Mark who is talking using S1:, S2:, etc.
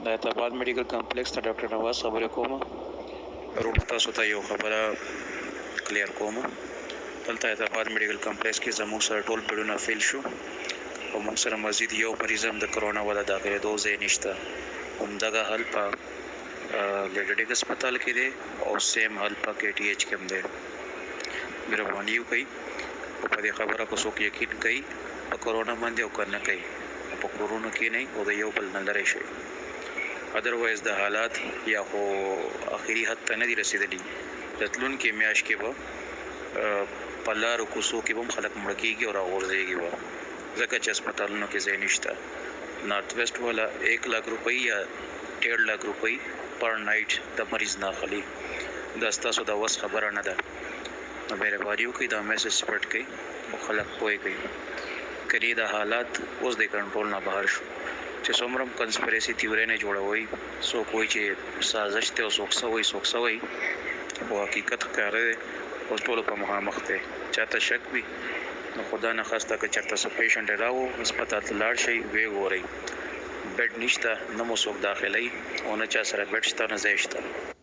S1: د ایتاباد میډیکل کمپلیکس ته ډاکټر نواز خبرې کوم. ورو تاسو ته یو خبره کلیر کوم. دلته ایتاباد میډیکل کمپلیکس کې زموږ سره ټول بیډونه فیل شو او موږ سره مزید یو مریض هم د کرونا ولا داخلېدو ځای نشته. همدغه حل په لیډډیک هسپتال کې دی او سیم حل په KTH کې هم دی. مهرباني وکړئ او په دې خبره کو څوک یقین کوي په کرونا باندې او کنه کوي په کرونا کې نه او د یو بل نه لري شي. ادروایز د حالات یا خو اخیری حد ته نه دي رسیدلي. راتلون کې میاش کې به په لارو کوڅو کې به خلک مړ کېږي او راغورځېږي به ځکه چې هسپتالونو کې ځای نشته. نارت ویسټ والا 1 लाख روپۍ یا 1.5 लाख روپۍ پر نایټ د مریض نه اخلي. دا ستاسو د وس خبره نه ده. نو مهرباني وکړئ دا میسج سپریډ کړئ او خلک پوه کړئ. کله دا حالات اوس د کنټرول نه بهر شو چې څومره کنسپیریسي تیوري نه جوړوي څوک وایي چې سازش ته او څوک سوي او حقیقت ښکاره دی اوس ټول په مخامخ دی. چاته شک وي نو خدا نه خواسته که چېرته څه پیشنټ راو هسپتال ته لاړ شئ ویې ګورئ. بیډ نشته نه مو څوک داخلوي او نه چا سره بیډ شته نه ځای شته.